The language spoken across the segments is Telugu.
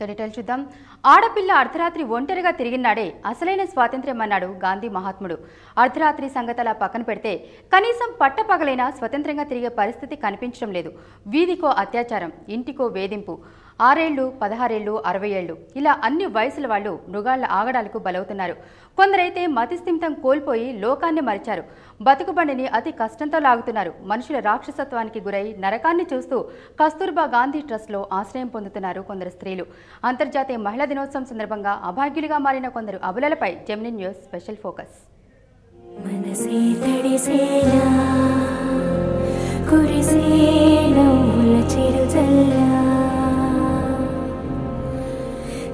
డీటెయిల్ చూద్దాం. ఆడపిల్ల అర్ధరాత్రి ఒంటరిగా తిరిగినాడే అసలైన స్వాతంత్ర్యం అన్నాడు గాంధీ మహాత్ముడు. అర్ధరాత్రి సంగతలా పక్కన పెడితే కనీసం పట్టపగలైనా స్వతంత్రంగా తిరిగే పరిస్థితి కనిపించడం లేదు. వీధికో అత్యాచారం, ఇంటికో వేధింపు. 6 ఏళ్లు, 16 ఏళ్లు, 60 ఏళ్లు ఇలా అన్ని వయసుల వాళ్ళు మృగాళ్ల ఆగడాలకు బలవుతున్నారు. కొందరైతే మతిస్థిమితం కోల్పోయి లోకాన్ని మరిచారు. బతుకుబండిని అతి కష్టంతో లాగుతున్నారు. మనుషుల రాక్షసత్వానికి గురై నరకాన్ని చూస్తూ కస్తూర్బా గాంధీ ట్రస్ట్లో ఆశ్రయం పొందుతున్నారు కొందరు స్త్రీలు. అంతర్జాతీయ మహిళా దినోత్సవం సందర్భంగా అభాగ్యులుగా మారిన కొందరు అబలలపై జెమిని న్యూస్ స్పెషల్ ఫోకస్.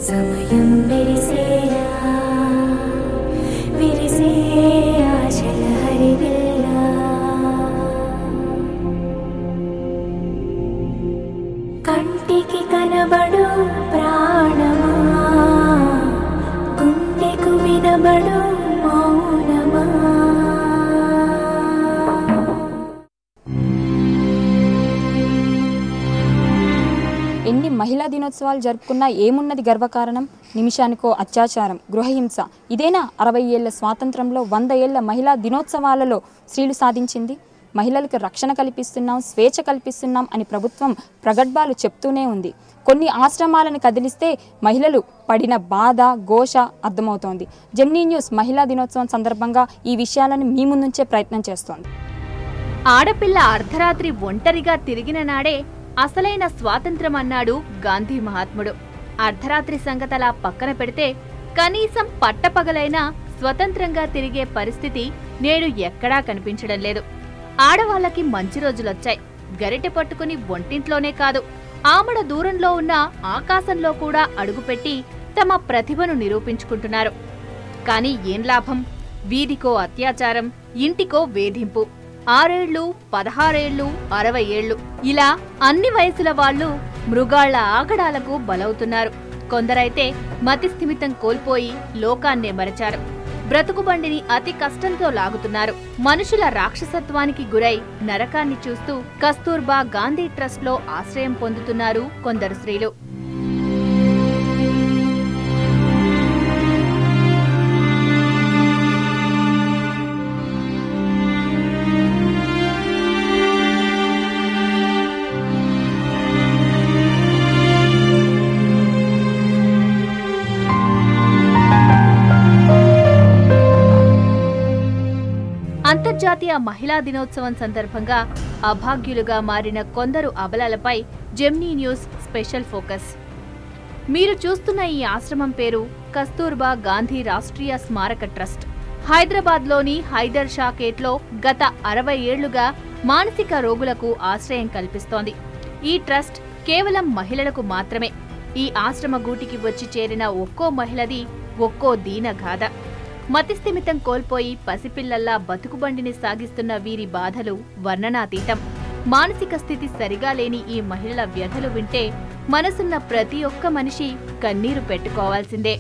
సమయం విరిసేరా విరిసే ఆశల హరివిల్లా కంటికి కనబడు ప్రాణమా గుండెకు వినబడు మౌనమా. ఎన్ని మహిళా దినోత్సవాలు జరుపుకున్నా ఏమున్నది గర్వకారణం? నిమిషానికో అత్యాచారం, గృహహింస. ఇదేనా 60 ఏళ్ల స్వాతంత్రంలో 100 ఏళ్ల మహిళా దినోత్సవాలలో స్త్రీలు సాధించింది? మహిళలకు రక్షణ కల్పిస్తున్నాం, స్వేచ్ఛ కల్పిస్తున్నాం అని ప్రభుత్వం ప్రగల్భాలు చెప్తూనే ఉంది. కొన్ని ఆశ్రమాలను కదిలిస్తే మహిళలు పడిన బాధ, ఘోష అర్థమవుతోంది. జెమిని న్యూస్ మహిళా దినోత్సవం సందర్భంగా ఈ విషయాలను మీ ముందుంచే ప్రయత్నం చేస్తోంది. ఆడపిల్ల అర్ధరాత్రి ఒంటరిగా తిరిగిన నాడే అసలైన స్వాతంత్ర్యం అన్నాడు గాంధీ మహాత్ముడు. అర్ధరాత్రి సంగతలా పక్కన పెడితే కనీసం పట్టపగలైనా స్వతంత్రంగా తిరిగే పరిస్థితి నేడు ఎక్కడా కనిపించడం లేదు. ఆడవాళ్లకి మంచి రోజులొచ్చాయి. గరిటె పట్టుకుని ఒంటింట్లోనే కాదు, ఆమడ దూరంలో ఉన్న ఆకాశంలో కూడా అడుగుపెట్టి తమ ప్రతిభను నిరూపించుకుంటున్నారు. కాని ఏం లాభం? వీధికో అత్యాచారం, ఇంటికో వేధింపు. 6 ఏళ్లు, 16 ఏళ్లు, 60 ఏళ్లు ఇలా అన్ని వయసుల వాళ్ళు మృగాళ్ల ఆగడాలకు బలవుతున్నారు. కొందరైతే మతిస్థిమితం కోల్పోయి లోకాన్నే మరచారు. బ్రతుకుబండిని అతి కష్టంతో లాగుతున్నారు. మనుషుల రాక్షసత్వానికి గురై నరకాన్ని చూస్తూ కస్తూర్బా గాంధీ ట్రస్ట్లో ఆశ్రయం పొందుతున్నారు కొందరు స్త్రీలు. అంతర్జాతీయ మహిళా దినోత్సవం సందర్భంగా అభాగ్యులుగా మారిన కొందరు అబలలపై జెమిని న్యూస్ స్పెషల్ ఫోకస్. మీరు చూస్తున్న ఈ ఆశ్రమం పేరు కస్తూర్బా గాంధీ రాష్ట్రీయ స్మారక ట్రస్ట్. హైదరాబాద్లోని హైదర్ షా గేట్లో గత 60 ఏళ్లుగా మానసిక రోగులకు ఆశ్రయం కల్పిస్తోంది. ఈ ట్రస్ట్ కేవలం మహిళలకు మాత్రమే. ఈ ఆశ్రమ గూటికి వచ్చి చేరిన ఒక్కో మహిళది ఒక్కో దీనగాథ. మతిస్థిమితం కోల్పోయి పసిపిల్లల్లా బతుకుబండిని సాగిస్తున్న వీరి బాధలు వర్ణనాతీతం. మానసిక స్థితి సరిగా లేని ఈ మహిళల వ్యధలు వింటే మనసున్న ప్రతి ఒక్క మనిషి కన్నీరు పెట్టుకోవాల్సిందే.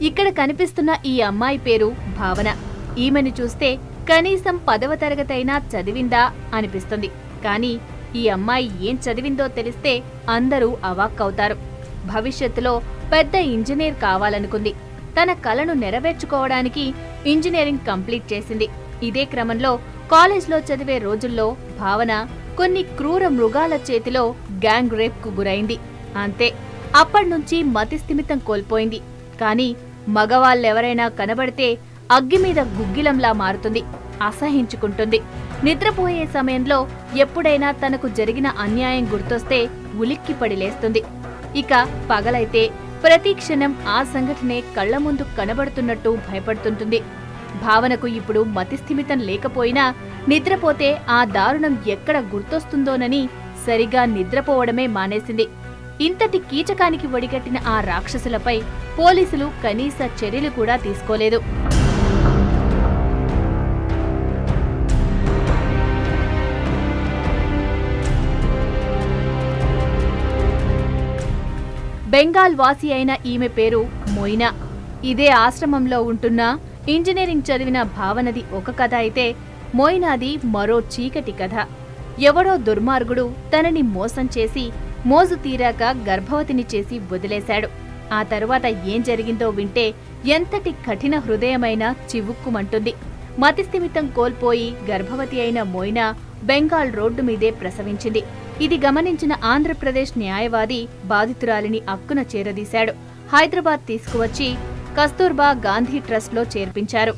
ఇక్కడ కనిపిస్తున్న ఈ అమ్మాయి పేరు భావన. ఈమెను చూస్తే కనీసం 10వ తరగతి అయినా చదివిందా అనిపిస్తుంది. కానీ ఈ అమ్మాయి ఏం చదివిందో తెలిస్తే అందరూ అవాక్కవుతారు. భవిష్యత్తులో పెద్ద ఇంజనీర్ కావాలనుకుంది. తన కలను నెరవేర్చుకోవడానికి ఇంజనీరింగ్ కంప్లీట్ చేసింది. ఇదే క్రమంలో కాలేజ్లో చదివే రోజుల్లో భావన కొన్ని క్రూర మృగాల చేతిలో గ్యాంగ్ రేప్ కు గురైంది. అంతే, అప్పటినుంచి మతిస్థిమితం కోల్పోయింది. కానీ మగవాళ్ళెవరైనా కనబడితే అగ్గి మీద గుగ్గిలంలా మారుతుంది, అసహించుకుంటుంది. నిద్రపోయే సమయంలో ఎప్పుడైనా తనకు జరిగిన అన్యాయం గుర్తొస్తే ఉలిక్కిపడి లేస్తుంది. ఇక పగలైతే ప్రతి క్షణం ఆ సంఘటనే కళ్ల ముందు కనబడుతున్నట్టు భయపడుతుంటుంది. భావనకు ఇప్పుడు మతిస్థిమితం లేకపోయినా నిద్రపోతే ఆ దారుణం ఎక్కడ గుర్తొస్తుందోనని సరిగా నిద్రపోవడమే మానేసింది. ఇంతటి కీచకానికి ఒడిగట్టిన ఆ రాక్షసులపై పోలీసులు కనీస చర్యలు కూడా తీసుకోలేదు. బెంగాల్ వాసి అయిన ఈమె పేరు మొయినా. ఇదే ఆశ్రమంలో ఉంటున్న ఇంజనీరింగ్ చదివిన భావనది ఒక కథ అయితే మొయినాది మరో చీకటి కథ. ఎవడో దుర్మార్గుడు తనని మోసం చేసి మోజు తీరాక గర్భవతిని చేసి వదిలేశాడు. ఆ తరువాత ఏం జరిగిందో వింటే ఎంతటి కఠిన హృదయమైనా చివుక్కుమంటుంది. మతిస్థిమితం కోల్పోయి గర్భవతి అయిన మొయినా బెంగాల్ రోడ్డు మీదే ప్రసవించింది. ఇది గమనించిన ఆంధ్రప్రదేశ్ న్యాయవాది బాధితురాలిని అక్కున చేరదీశాడు. హైదరాబాద్ తీసుకువచ్చి కస్తూర్బా గాంధీ ట్రస్ట్లో చేర్పించారు.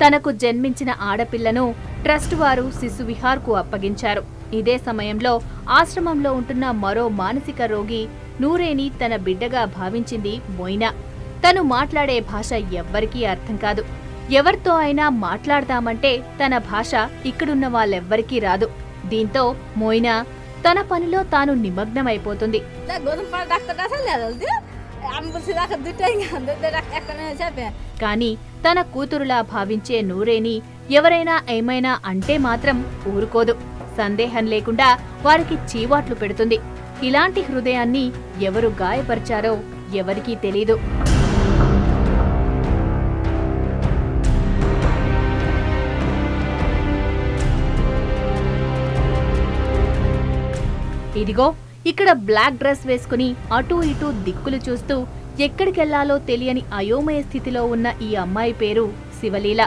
తనకు జన్మించిన ఆడపిల్లను ట్రస్ట్ వారు శిశు విహార్కు అప్పగించారు. ఇదే సమయంలో ఆశ్రమంలో ఉంటున్న మరో మానసిక రోగి నూరేని తన బిడ్డగా భావించింది మొయినా. తను మాట్లాడే భాష ఎవ్వరికీ అర్థం కాదు. ఎవరితో అయినా మాట్లాడదామంటే తన భాష ఇక్కడున్న వాళ్ళెవ్వరికీ రాదు. దీంతో మొయినా తన పనిలో తాను నిమగ్నమైపోతుంది. కానీ తన కూతురులా భావించే నూరేని ఎవరైనా ఏమైనా అంటే మాత్రం ఊరుకోదు. సందేహం లేకుండా వారికి చీవాట్లు పెడుతుంది. ఇలాంటి హృదయాన్ని ఎవరు గాయపరిచారో ఎవరికీ తెలీదు. ఇదిగో ఇక్కడ బ్లాక్ డ్రెస్ వేసుకుని అటూ ఇటూ దిక్కులు చూస్తూ ఎక్కడికెళ్లాలో తెలియని అయోమయ స్థితిలో ఉన్న ఈ అమ్మాయి పేరు శివలీల.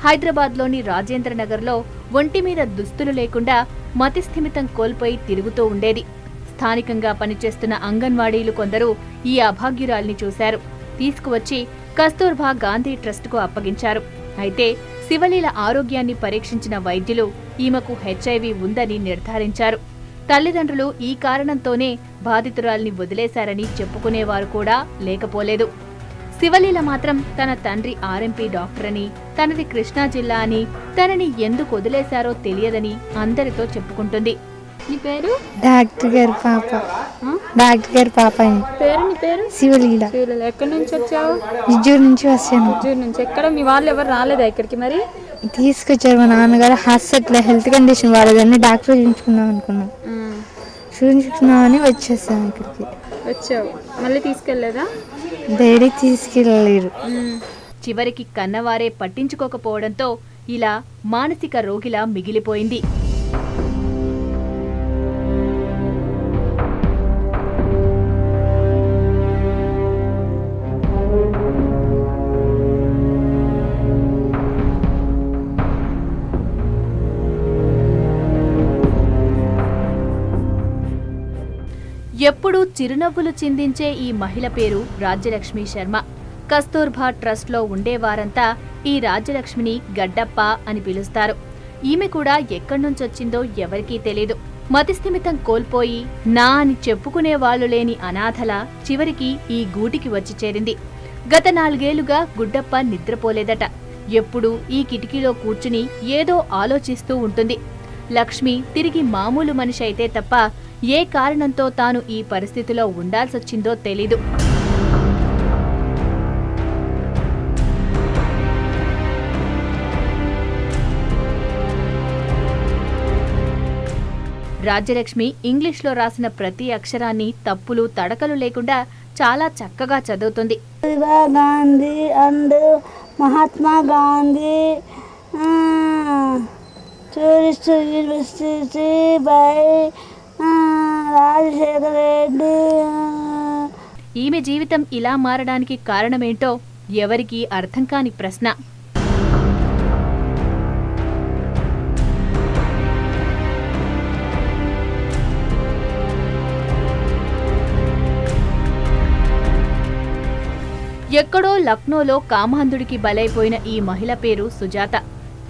హైదరాబాద్లోని రాజేంద్రనగర్లో ఒంటిమీద దుస్తులు లేకుండా మతిస్థిమితం కోల్పోయి తిరుగుతూ ఉండేది. స్థానికంగా పనిచేస్తున్న అంగన్వాడీలు కొందరు ఈ అభాగ్యురాల్ని చూశారు. తీసుకువచ్చి కస్తూర్బా గాంధీ ట్రస్టుకు అప్పగించారు. అయితే శివలీల ఆరోగ్యాన్ని పరీక్షించిన వైద్యులు ఈమెకు HIV ఉందని నిర్ధారించారు. తల్లిదండ్రులు ఈ కారణంతోనే బాధితురాల్ని వదిలేశారని చెప్పుకునేవారు కూడా లేకపోలేదు. శివలీల మాత్రం తన తండ్రి RMP డాక్టర్ అని, తనది కృష్ణా జిల్లా అని, తనని ఎందుకు వదిలేశారో తెలియదని అందరితో చెప్పుకుంటుంది. నీ పేరు? డాక్టర్ గారి పాప. డాక్టర్ గారి పాప. పేరు? నీ పేరు? శివలీల. శివలీల. ఎక్కడి నుంచి వచ్చావు? నిజూరు నుంచి వచ్చాను. నిజూరు నుంచి. ఎక్కడ మీ వాళ్ళు ఎవరు రాలేదా ఇక్కడికి? మరి తీసుకొచ్చారు. మా నాన్నగారు హాస్పిటల్ హెల్త్ కండిషన్ వాళ్ళదని డాక్టర్ చూపించుకుందాం అనుకున్నాం. చూపించుకున్నామని వచ్చేసాను ఇక్కడికి. వచ్చావు. మళ్ళీ తీసుకెళ్లేదా? డాడీ తీసుకెళ్ళలేరు. చివరికి కన్నవారే పట్టించుకోకపోవడంతో ఇలా మానసిక రోగిలా మిగిలిపోయింది. ఎప్పుడూ చిరునవ్వులు చిందించే ఈ మహిళ పేరు రాజ్యలక్ష్మి శర్మ. కస్తూర్బా ట్రస్ట్లో ఉండేవారంతా ఈ రాజ్యలక్ష్మిని గడ్డప్ప అని పిలుస్తారు. ఈమె కూడా ఎక్కడ్నుంచొచ్చిందో ఎవరికీ తెలీదు. మతిస్థిమితం కోల్పోయి నా అని చెప్పుకునే వాళ్లు లేని అనాథల చివరికి ఈ గూటికి వచ్చి చేరింది. గత 4 ఏళ్లుగా గుడ్డప్ప నిద్రపోలేదట. ఎప్పుడూ ఈ కిటికీలో కూర్చుని ఏదో ఆలోచిస్తూ ఉంటుంది. లక్ష్మి తిరిగి మామూలు మనిషి అయితే తప్ప ఏ కారణంతో తాను ఈ పరిస్థితిలో ఉండాల్సొచ్చిందో తెలీదు. రాజ్యలక్ష్మి ఇంగ్లీష్లో రాసిన ప్రతి అక్షరాన్ని తప్పులు తడకలు లేకుండా చాలా చక్కగా చదువుతుంది. Gandhi and Mahatma Gandhi tourist university by Rajasekhara Reddy. ఈమె జీవితం ఇలా మారడానికి కారణమేంటో ఎవరికీ అర్థం కాని ప్రశ్న. ఎక్కడో లక్నోలో కామాంధుడికి బలైపోయిన ఈ మహిళ పేరు సుజాత.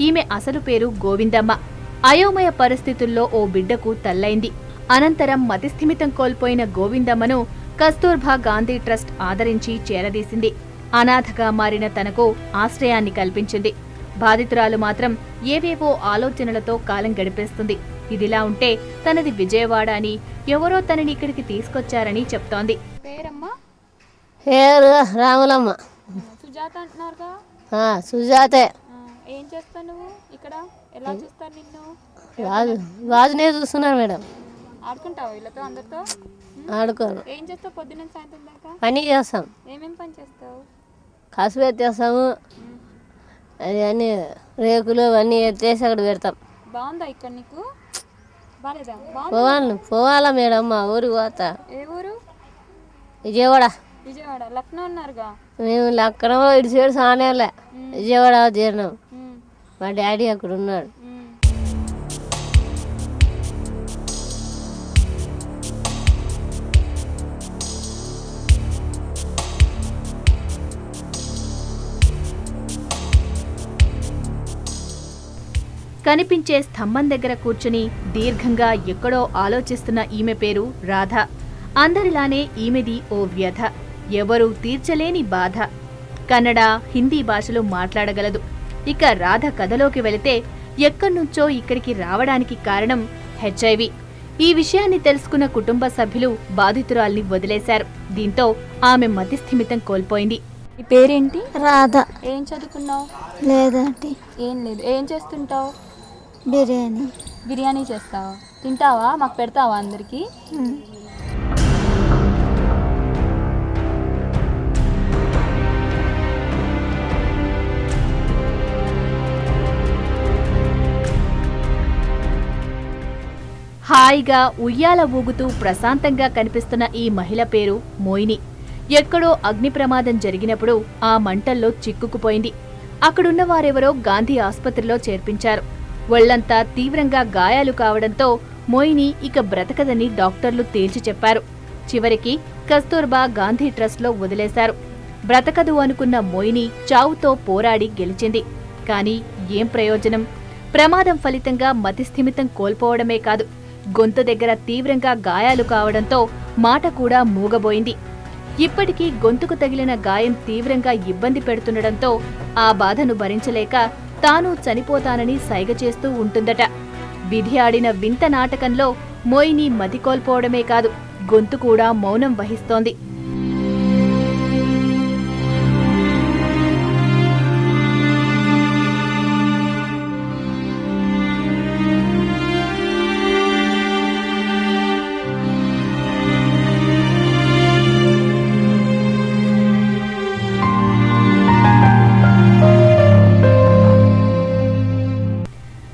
ఈమె అసలు పేరు గోవిందమ్మ. అయోమయ పరిస్థితుల్లో ఓ బిడ్డకు తల్లైంది. అనంతరం మతిస్థిమితం కోల్పోయిన గోవిందమ్మను కస్తూర్బా గాంధీ ట్రస్ట్ ఆదరించి చేరదీసింది. అనాథగా మారిన తనకు ఆశ్రయాన్ని కల్పించింది. బాధితురాలు మాత్రం ఏవేవో ఆలోచనలతో కాలం గడిపేస్తుంది. ఇదిలా ఉంటే తనది విజయవాడ అని, ఎవరో తనని ఇక్కడికి తీసుకొచ్చారని చెప్తోంది. పేరమ్మా? పేరు రాములమ్మ. సుజాత అంటున్నారుగా? సుజాతే. ఏం చేస్తావు నువ్వు ఇక్కడ? ఎలా చూస్తారు నిన్ను? రాజునే చూస్తున్నారు మేడం. ఆడుకుంటావా వీళ్ళతో అందరితో? ఆడుకోను. ఏం చేస్తావు పొద్దున్న సాయంత్రం దాకా? పని చేస్తాం. ఏమేం పని చేస్తావు? కసుపు ఎత్తేస్తాము, అవన్నీ రేకులు అవన్నీ ఎత్తేసి అక్కడ పెడతాం. బాగుందా ఇక్కడ నీకు? బాలేదా? పోవాలా మేడం, మా ఊరికి పోతా. ఏ ఊరు? విజయవాడ. విజయవాడ. లక్నో ఉన్నారుగా? మేము లక్కనో ఇటు సైడు సానేలే, విజయవాడ చేరినాం. మా డాడీ అక్కడ ఉన్నాడు. కనిపించే స్తంభం దగ్గర కూర్చుని దీర్ఘంగా ఎక్కడో ఆలోచిస్తున్న ఈమె పేరు రాధ. అందరిలానే ఈమెది ఓ వ్యధ, ఎవరూ తీర్చలేని బాధ. కన్నడ, హిందీ భాషలు మాట్లాడగలదు. ఇక రాధ కథలోకి వెళితే ఎక్కడ్నుంచో ఇక్కడికి రావడానికి కారణం హెచ్ఐవి. ఈ విషయాన్ని తెలుసుకున్న కుటుంబ సభ్యులు బాధితురాల్ని వదిలేశారు. దీంతో ఆమె మతిస్థిమితం కోల్పోయింది. ఈ పేరేంటి? రాధ. ఏం చదువుకున్నావు? లేదంటే ఏం లేదు. ఏం చేస్తుంటావు? బిర్యానీ. బిర్యానీ చేస్తావా? తింటావా? మాకు పెడతావా అందరికీ? హాయిగా ఉయ్యాల ఊగుతూ ప్రశాంతంగా కనిపిస్తున్న ఈ మహిళ పేరు మోయిని. ఎక్కడో అగ్ని ప్రమాదం జరిగినప్పుడు ఆ మంటల్లో చిక్కుకుపోయింది. అక్కడున్న వారెవరో గాంధీ ఆసుపత్రిలో చేర్పించారు. ఒళ్లంతా తీవ్రంగా గాయాలు కావడంతో మోయిని ఇక బ్రతకదని డాక్టర్లు తేల్చి చెప్పారు. చివరికి కస్తూర్బా గాంధీ ట్రస్ట్లో వదిలేశారు. బ్రతకదు అనుకున్న మోయిని చావుతో పోరాడి గెలిచింది. కానీ ఏం ప్రయోజనం? ప్రమాదం ఫలితంగా మతిస్థిమితం కోల్పోవడమే కాదు, గొంతు దగ్గర తీవ్రంగా గాయాలు కావడంతో మాట కూడా మూగబోయింది. ఇప్పటికీ గొంతుకు తగిలిన గాయం తీవ్రంగా ఇబ్బంది పెడుతుండటంతో ఆ బాధను భరించలేక తాను చనిపోతానని సైగ చేస్తూ ఉంటుందట. విధి ఆడిన వింత నాటకంలో మోయిని మతి కోల్పోవడమే కాదు, గొంతు కూడా మౌనం వహిస్తోంది.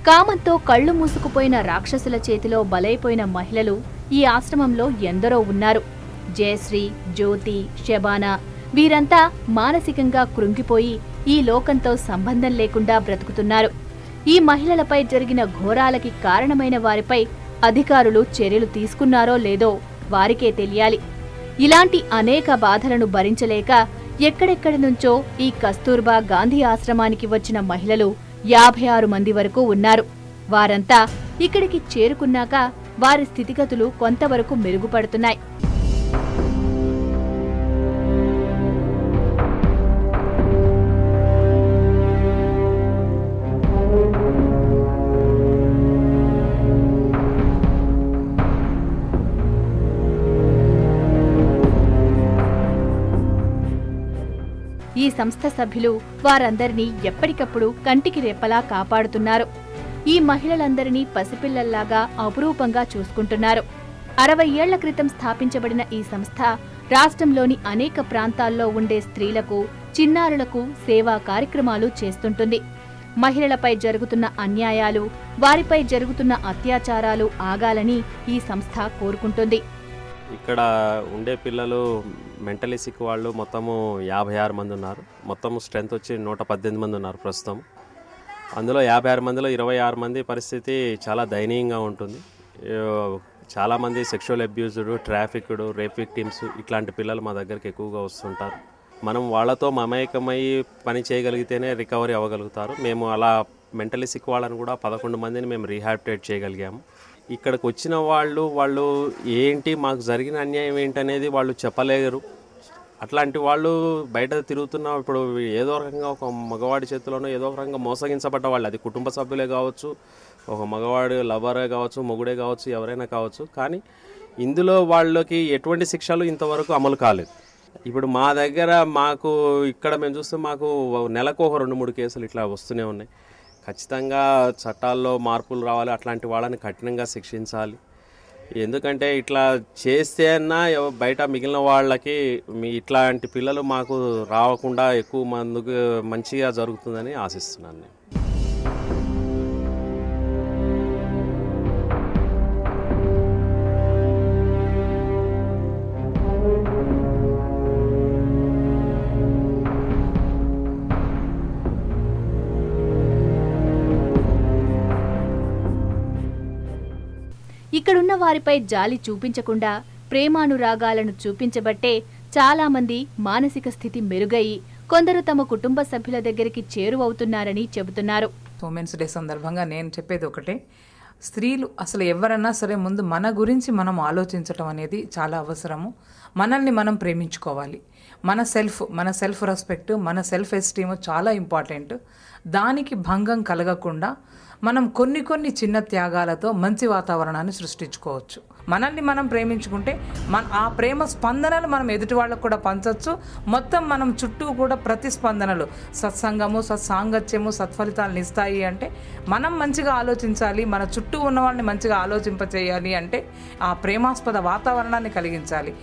కామంతో కళ్లు మూసుకుపోయిన రాక్షసుల చేతిలో బలైపోయిన మహిళలు ఈ ఆశ్రమంలో ఎందరో ఉన్నారు. జయశ్రీ, జ్యోతి, శబానా వీరంతా మానసికంగా కృంగిపోయి ఈ లోకంతో సంబంధం లేకుండా బ్రతుకుతున్నారు. ఈ మహిళలపై జరిగిన ఘోరాలకి కారణమైన వారిపై అధికారులు చర్యలు తీసుకున్నారో లేదో వారికే తెలియాలి. ఇలాంటి అనేక బాధలను భరించలేక ఎక్కడెక్కడి నుంచో ఈ కస్తూర్బా గాంధీ ఆశ్రమానికి వచ్చిన మహిళలు 56 మంది వరకు ఉన్నారు. వారంతా ఇక్కడికి చేరుకున్నాక వారి స్థితిగతులు కొంతవరకు మెరుగుపడుతున్నాయి. ఈ సంస్థ సభ్యులు వారందరినీ ఎప్పటికప్పుడు కంటికి రెప్పలా కాపాడుతున్నారు. ఈ మహిళలందరినీ పసిపిల్లల్లాగా అపురూపంగా చూసుకుంటున్నారు. 60 ఏళ్ల క్రితం స్థాపించబడిన ఈ సంస్థ రాష్ట్రంలోని అనేక ప్రాంతాల్లో ఉండే స్త్రీలకు, చిన్నారులకు సేవా కార్యక్రమాలు చేస్తుంటుంది. మహిళలపై జరుగుతున్న అన్యాయాలు, వారిపై జరుగుతున్న అత్యాచారాలు ఆగాలని ఈ సంస్థ కోరుకుంటుంది. ఇక్కడ ఉండే పిల్లలు మెంటలీ సిక్ వాళ్ళు మొత్తము 56 మంది ఉన్నారు. మొత్తం స్ట్రెంత్ వచ్చి 118 మంది ఉన్నారు ప్రస్తుతం. అందులో 56 మందిలో 26 మంది పరిస్థితి చాలా దయనీయంగా ఉంటుంది. చాలామంది sexual abused, trafficked, rape victims ఇట్లాంటి పిల్లలు మా దగ్గరికి ఎక్కువగా వస్తుంటారు. మనం వాళ్ళతో మమేకమై పని చేయగలిగితేనే రికవరీ అవ్వగలుగుతారు. మేము అలా మెంటలీ సిక్ వాళ్ళని కూడా 11 మందిని మేము రీహాబిలిటేట్ చేయగలిగాము. ఇక్కడికి వచ్చిన వాళ్ళు ఏంటి మాకు జరిగిన అన్యాయం ఏంటనేది వాళ్ళు చెప్పలేరు. అట్లాంటి వాళ్ళు బయట తిరుగుతున్న ఇప్పుడు ఏదో రకంగా ఒక మగవాడి చేతిలోనో ఏదో రకంగా మోసగించబడ్డ వాళ్ళు, అది కుటుంబ సభ్యులే కావచ్చు, ఒక మగవాడు లవరే కావచ్చు, మొగుడే కావచ్చు, ఎవరైనా కావచ్చు. కానీ ఇందులో వాళ్ళకి ఎటువంటి శిక్షలు ఇంతవరకు అమలు కాలేదు. ఇప్పుడు మా దగ్గర మాకు ఇక్కడ మేము చూస్తే మాకు నెలకు ఒక 2-3 కేసులు ఇట్లా వస్తూనే ఉన్నాయి. ఖచ్చితంగా చట్టాల్లో మార్పులు రావాలి, అట్లాంటి వాళ్ళని కఠినంగా శిక్షించాలి. ఎందుకంటే ఇట్లా చేస్తే అన్నా బయట మిగిలిన వాళ్ళకి ఇట్లాంటి పిల్లలు మాకు రాకుండా ఎక్కువ మందికి మంచిగా జరుగుతుందని ఆశిస్తున్నాను నేను. ఇక్కడున్న వారిపై జాలి చూపించకుండా ప్రేమానురాగాలను చూపించబట్టే చాలామంది మానసిక స్థితి మెరుగయి కొందరు తమ కుటుంబ సభ్యుల దగ్గరికి చేరువవుతున్నారని చెబుతున్నారు. ఉమెన్స్ డే సందర్భంగా నేను చెప్పేది ఒకటే, స్త్రీలు అసలు ఎవరన్నా సరే ముందు మన గురించి మనం ఆలోచించటం అనేది చాలా అవసరము. మనల్ని మనం ప్రేమించుకోవాలి. మన సెల్ఫ్ రెస్పెక్ట్, మన సెల్ఫ్ ఎస్టీమ్ చాలా ఇంపార్టెంట్. దానికి భంగం కలగకుండా మనం కొన్ని చిన్న త్యాగాలతో మంచి వాతావరణాన్ని సృష్టించుకోవచ్చు. మనల్ని మనం ప్రేమించుకుంటే ఆ ప్రేమ స్పందనలు మనం ఎదుటి వాళ్ళకు కూడా పంచవచ్చు. మొత్తం మనం చుట్టూ కూడా ప్రతిస్పందనలు, సత్సంగము, సత్సాంగత్యము సత్ఫలితాలను ఇస్తాయి. అంటే మనం మంచిగా ఆలోచించాలి, మన చుట్టూ ఉన్న వాళ్ళని మంచిగా ఆలోచింపచేయాలి. అంటే ఆ ప్రేమాస్పద వాతావరణాన్ని కలిగించాలి.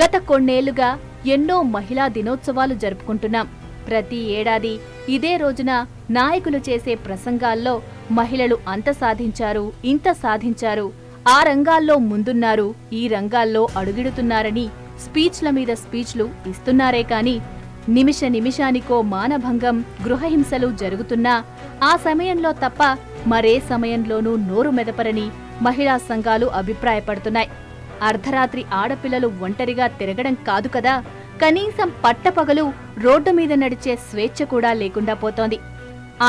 గత కొన్నేళ్లుగా ఎన్నో మహిళా దినోత్సవాలు జరుపుకుంటున్నాం. ప్రతి ఏడాది ఇదే రోజున నాయకులు చేసే ప్రసంగాల్లో మహిళలు అంత సాధించారు, ఇంత సాధించారు, ఆ రంగాల్లో ముందున్నారు, ఈ రంగాల్లో అడుగిడుతున్నారని స్పీచ్ల మీద స్పీచ్లు ఇస్తున్నారే కాని నిమిషానికో మానభంగం, గృహహింసలు జరుగుతున్నా ఆ సమయంలో తప్ప మరే సమయంలోనూ నోరు మెదపరని మహిళా సంఘాలు అభిప్రాయపడుతున్నాయి. అర్ధరాత్రి ఆడపిల్లలు ఒంటరిగా తిరగడం కాదు కదా, కనీసం పట్టపగలు రోడ్డు మీద నడిచే స్వేచ్ఛ కూడా లేకుండా పోతోంది.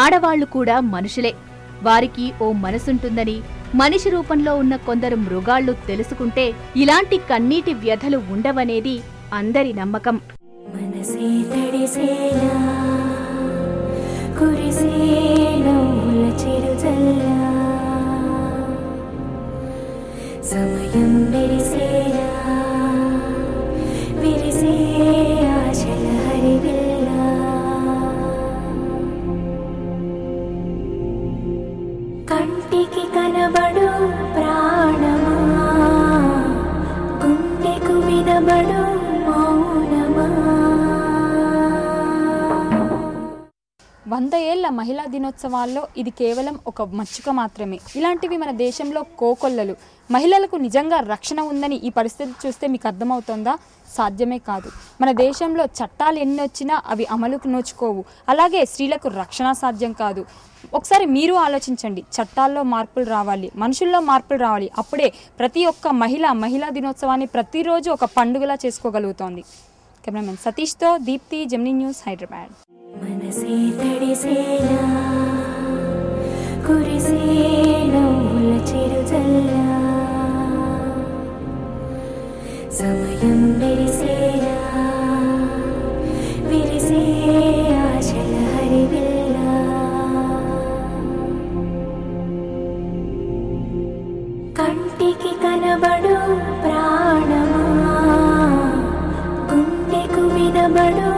ఆడవాళ్లు కూడా మనుషులే, వారికి ఓ మనసుంటుందని మనిషి రూపంలో ఉన్న కొందరు మృగాళ్లు తెలుసుకుంటే ఇలాంటి కన్నీటి వ్యధలు ఉండవనేది అందరి నమ్మకం. మనసే తడిసేలా కురిసేలా చిరుజల్లా సమయం విరిసేలా విరిసే ఆశల హరివిల్లా కంటికి కనబడు ప్రాణమా గుండెకు వినబడు మౌనమా. 100 ఏళ్ల మహిళా దినోత్సవాల్లో ఇది కేవలం ఒక మచ్చుక మాత్రమే. ఇలాంటివి మన దేశంలో కోకొల్లలు. మహిళలకు నిజంగా రక్షణ ఉందని ఈ పరిస్థితి చూస్తే మీకు అర్థమవుతుందా? సాధ్యమే కాదు. మన దేశంలో చట్టాలు ఎన్ని వచ్చినా అవి అమలుకు నోచుకోవు. అలాగే స్త్రీలకు రక్షణ సాధ్యం కాదు. ఒకసారి మీరు ఆలోచించండి. చట్టాల్లో మార్పులు రావాలి, మనుషుల్లో మార్పులు రావాలి. అప్పుడే ప్రతి ఒక్క మహిళా దినోత్సవాన్ని ప్రతిరోజు ఒక పండుగలా చేసుకోగలుగుతోంది. కెమెరామెన్ సతీష్తో దీప్తి, జెమినీ న్యూస్, హైదరాబాద్. మనసే తడిసేలా కురిసేలా చిరుజల్లా సమయం విరిసేలా విరిసే ఆశల హరివిల్లా కంటికి కనబడు ప్రాణమా గుండెకు వినబడు